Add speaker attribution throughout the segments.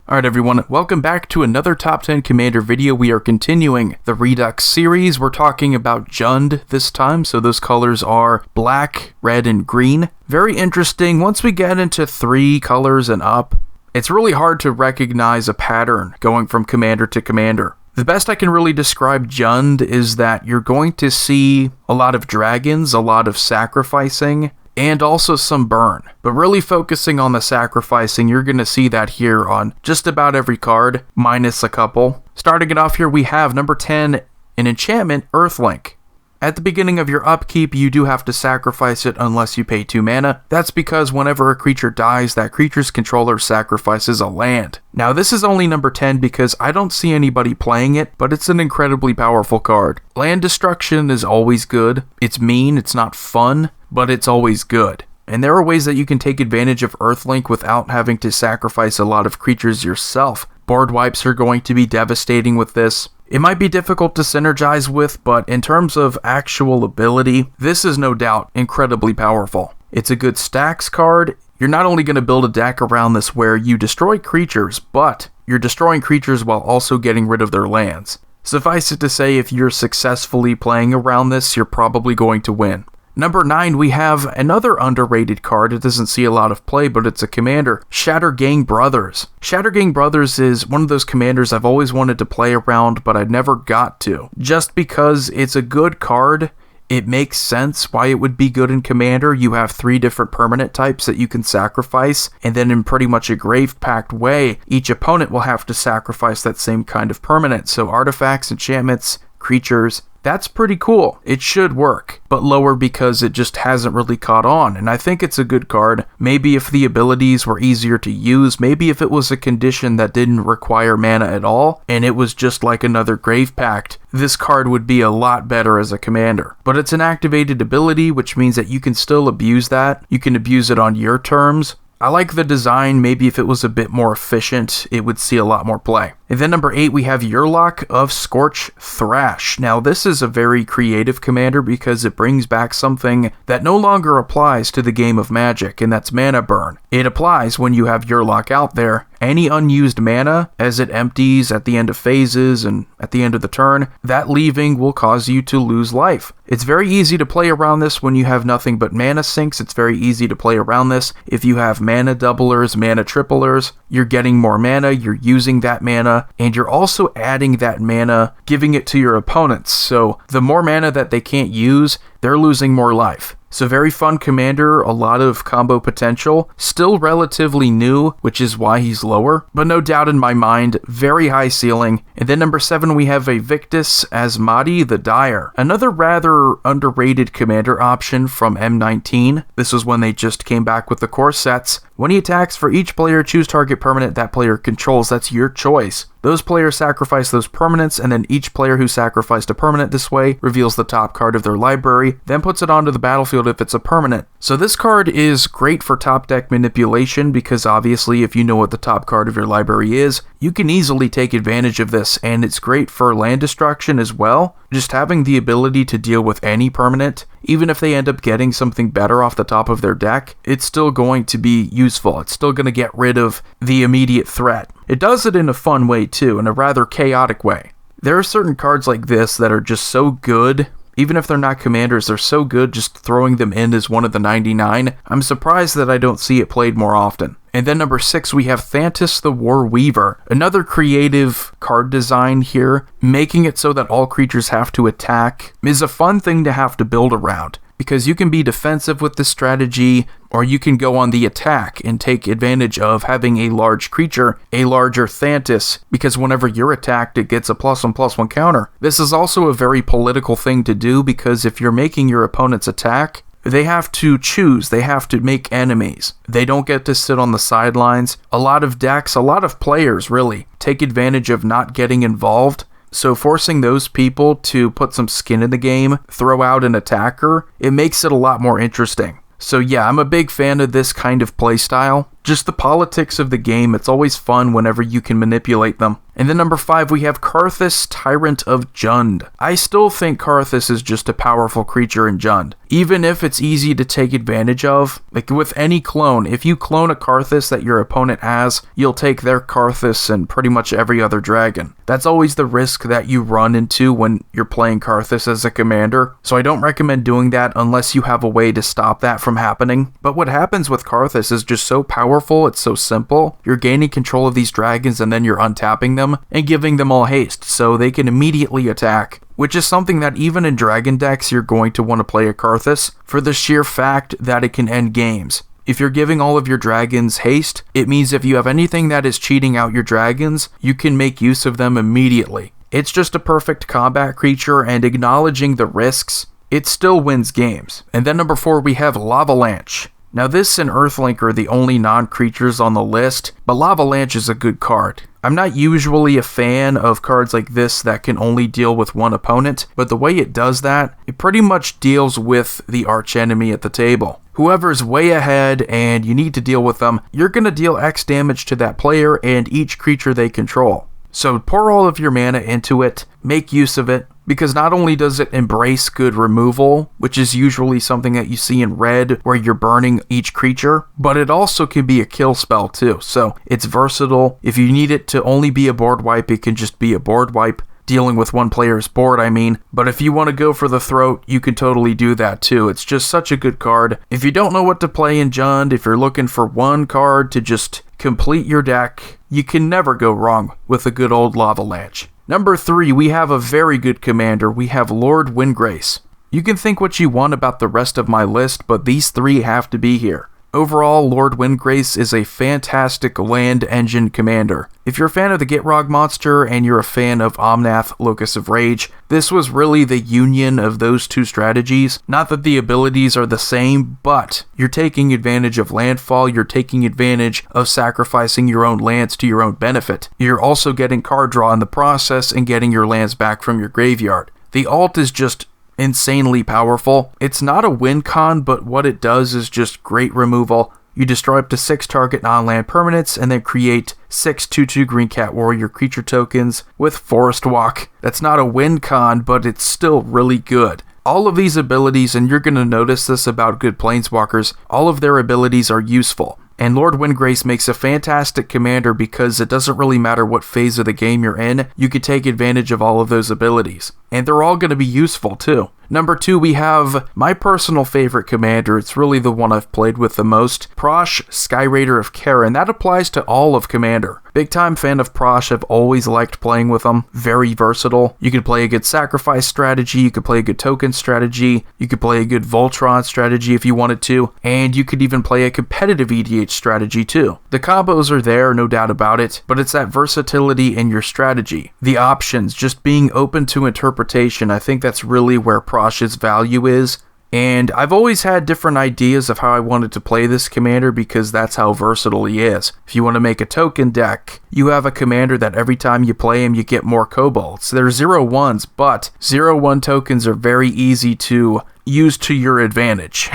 Speaker 1: Alright everyone, welcome back to another Top 10 Commander video. We are continuing the Redux series. We're talking about Jund this time, so those colors are black, red, and green. Very interesting. Once we get into 3 colors and up, it's really hard to recognize a pattern going from commander to commander. The best I can really describe Jund is that you're going to see a lot of dragons, a lot of sacrificing, and also some burn. But really focusing on the sacrificing, you're going to see that here on just about every card, minus a couple. Starting it off here, we have number 10, an enchantment, Earthlink. At the beginning of your upkeep, you do have to sacrifice it unless you pay 2 mana. That's because whenever a creature dies, that creature's controller sacrifices a land. Now this is only number 10 because I don't see anybody playing it, but it's an incredibly powerful card. Land destruction is always good. It's mean, it's not fun, but it's always good. And there are ways that you can take advantage of Earthlink without having to sacrifice a lot of creatures yourself. Board wipes are going to be devastating with this. It might be difficult to synergize with, but in terms of actual ability, this is no doubt incredibly powerful. It's a good stacks card. You're not only going to build a deck around this where you destroy creatures, but you're destroying creatures while also getting rid of their lands. Suffice it to say, if you're successfully playing around this, you're probably going to win. Number 9, we have another underrated card. It doesn't see a lot of play, but it's a commander, Shattergang Brothers. Shattergang Brothers is one of those commanders I've always wanted to play around, but I never got to. Just because it's a good card, it makes sense why it would be good in Commander. You have 3 different permanent types that you can sacrifice, and then in pretty much a Grave-packed way, each opponent will have to sacrifice that same kind of permanent. So artifacts, enchantments, creatures, that's pretty cool. It should work, but lower because it just hasn't really caught on, and I think it's a good card. Maybe if the abilities were easier to use, maybe if it was a condition that didn't require mana at all, and it was just like another Grave Pact, this card would be a lot better as a commander. But it's an activated ability, which means that you can still abuse that. You can abuse it on your terms. I like the design. Maybe if it was a bit more efficient, it would see a lot more play. And then number 8, we have Yurlok of Scorch Thrash. Now this is a very creative commander because it brings back something that no longer applies to the game of Magic, and that's mana burn. It applies when you have Yurlok out there. Any unused mana, as it empties at the end of phases and at the end of the turn, that leaving will cause you to lose life. It's very easy to play around this when you have nothing but mana sinks. It's very easy to play around this if you have mana doublers, mana triplers. You're getting more mana, you're using that mana, and you're also adding that mana, giving it to your opponents. So the more mana that they can't use, they're losing more life. So very fun commander, a lot of combo potential, still relatively new, which is why he's lower, but no doubt in my mind, very high ceiling. And then number 7, we have Vaevictis, Asmadi the Dire. Another rather underrated commander option from M19. This was when they just came back with the core sets. When he attacks, for each player, choose target permanent that player controls. That's your choice. Those players sacrifice those permanents, and then each player who sacrificed a permanent this way reveals the top card of their library, then puts it onto the battlefield if it's a permanent. So this card is great for top deck manipulation because obviously if you know what the top card of your library is, you can easily take advantage of this, and it's great for land destruction as well. Just having the ability to deal with any permanent, even if they end up getting something better off the top of their deck, it's still going to be useful. It's still going to get rid of the immediate threat. It does it in a fun way too, in a rather chaotic way. There are certain cards like this that are just so good. Even if they're not commanders, they're so good just throwing them in as one of the 99. I'm surprised that I don't see it played more often. And then number 6, we have Thantis the War Weaver. Another creative card design here, making it so that all creatures have to attack is a fun thing to have to build around. Because you can be defensive with this strategy, or you can go on the attack and take advantage of having a large creature, a larger Thantis, because whenever you're attacked, it gets a +1/+1 counter. This is also a very political thing to do, because if you're making your opponents attack, they have to choose, they have to make enemies. They don't get to sit on the sidelines. A lot of decks, a lot of players really, take advantage of not getting involved. So forcing those people to put some skin in the game, throw out an attacker, it makes it a lot more interesting. So yeah, I'm a big fan of this kind of playstyle. just the politics of the game. It's always fun whenever you can manipulate them. And then number 5, we have Karrthus, Tyrant of Jund. I still think Karrthus is just a powerful creature in Jund. Even if it's easy to take advantage of, like with any clone, if you clone a Karrthus that your opponent has, you'll take their Karrthus and pretty much every other dragon. That's always the risk that you run into when you're playing Karrthus as a commander, so I don't recommend doing that unless you have a way to stop that from happening. But what happens with Karrthus is just so powerful, it's so simple. You're gaining control of these dragons and then you're untapping them and giving them all haste, so they can immediately attack, which is something that even in dragon decks you're going to want to play a Karrthus for the sheer fact that it can end games. If you're giving all of your dragons haste, it means if you have anything that is cheating out your dragons, you can make use of them immediately. It's just a perfect combat creature, and acknowledging the risks, it still wins games. And then number 4, we have Lavalanche. Now this and Earthlink are the only non-creatures on the list, but Lavalanche is a good card. I'm not usually a fan of cards like this that can only deal with one opponent, but the way it does that, it pretty much deals with the archenemy at the table. Whoever's way ahead and you need to deal with them, you're going to deal X damage to that player and each creature they control. So pour all of your mana into it, make use of it, because not only does it embrace good removal, which is usually something that you see in red where you're burning each creature, but it also can be a kill spell too, so it's versatile. If you need it to only be a board wipe, it can just be a board wipe, dealing with one player's board I mean, but if you want to go for the throat, you can totally do that too. It's just such a good card. If you don't know what to play in Jund, if you're looking for one card to just complete your deck, you can never go wrong with a good old Lavalanche. Number 3, we have a very good commander. We have Lord Windgrace. You can think what you want about the rest of my list, but these 3 have to be here. Overall, Lord Windgrace is a fantastic land engine commander. If you're a fan of the Gitrog monster and you're a fan of Omnath, Locus of Rage, this was really the union of those 2 strategies. Not that the abilities are the same, but you're taking advantage of landfall, you're taking advantage of sacrificing your own lands to your own benefit. You're also getting card draw in the process and getting your lands back from your graveyard. The alt is just insanely powerful. It's not a win con, but what it does is just great removal. You destroy up to 6 target non-land permanents and then create 6 2/2 Green Cat Warrior creature tokens with Forest Walk. That's not a win con, but it's still really good. All of these abilities, and you're going to notice this about good planeswalkers, all of their abilities are useful. And Lord Windgrace makes a fantastic commander because it doesn't really matter what phase of the game you're in, you can take advantage of all of those abilities. And they're all going to be useful too. Number 2, we have my personal favorite commander. It's really the one I've played with the most. Prossh, Skyraider of Kara, and that applies to all of Commander. Big time fan of Prossh, I've always liked playing with him. Very versatile. You could play a good sacrifice strategy, you could play a good token strategy, you could play a good Voltron strategy if you wanted to, and you could even play a competitive EDH strategy too. The combos are there, no doubt about it, but it's that versatility in your strategy. The options, just being open to interpretation, I think that's really where Prosh's value is. And I've always had different ideas of how I wanted to play this commander because that's how versatile he is. If you want to make a token deck, you have a commander that every time you play him, you get more kobolds. They're 0/1s, but 0/1 tokens are very easy to use to your advantage.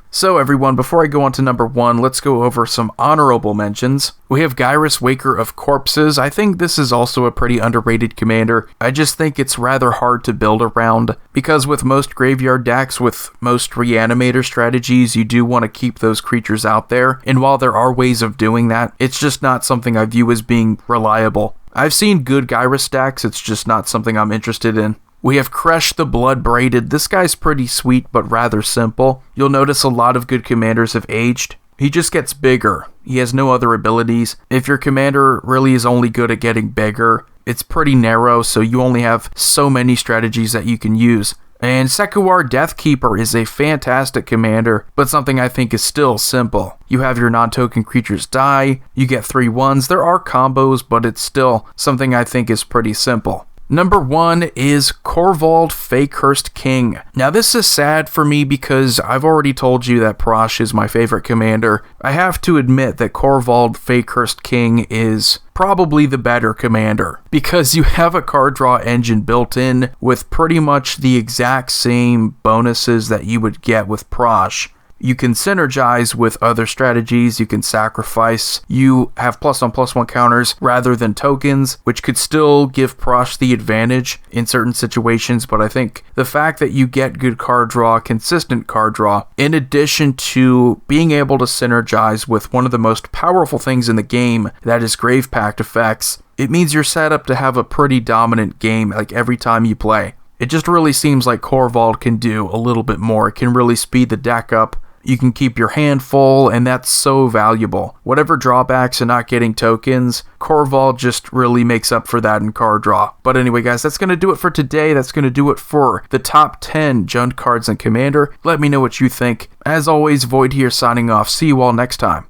Speaker 1: So everyone, before I go on to number 1, let's go over some honorable mentions. We have Gyrus, Waker of Corpses. I think this is also a pretty underrated commander. I just think it's rather hard to build around, because with most graveyard decks, with most reanimator strategies, you do want to keep those creatures out there, and while there are ways of doing that, it's just not something I view as being reliable. I've seen good Gyrus decks, it's just not something I'm interested in. We have Kresh the Blood Braided. This guy's pretty sweet, but rather simple. You'll notice a lot of good commanders have aged. He just gets bigger. He has no other abilities. If your commander really is only good at getting bigger, it's pretty narrow, so you only have so many strategies that you can use. And Sekuar Deathkeeper is a fantastic commander, but something I think is still simple. You have your non-token creatures die, you get 3/1s. There are combos, but it's still something I think is pretty simple. Number 1 is Korvold, Fey-Cursed King. Now this is sad for me because I've already told you that Prossh is my favorite commander. I have to admit that Korvold, Fey-Cursed King is probably the better commander, because you have a card draw engine built in with pretty much the exact same bonuses that you would get with Prossh. you can synergize with other strategies. You can sacrifice. You have +1/+1 counters rather than tokens, which could still give Prossh the advantage in certain situations, but I think the fact that you get good card draw, consistent card draw, in addition to being able to synergize with one of the most powerful things in the game, that is Grave Pact effects, it means you're set up to have a pretty dominant game like every time you play. It just really seems like Korvold can do a little bit more. It can really speed the deck up. You can keep your hand full, and that's so valuable. Whatever drawbacks and not getting tokens, Korvold just really makes up for that in card draw. But anyway, guys, that's going to do it for today. That's going to do it for the top 10 Jund cards in Commander. Let me know what you think. As always, Void here signing off. See you all next time.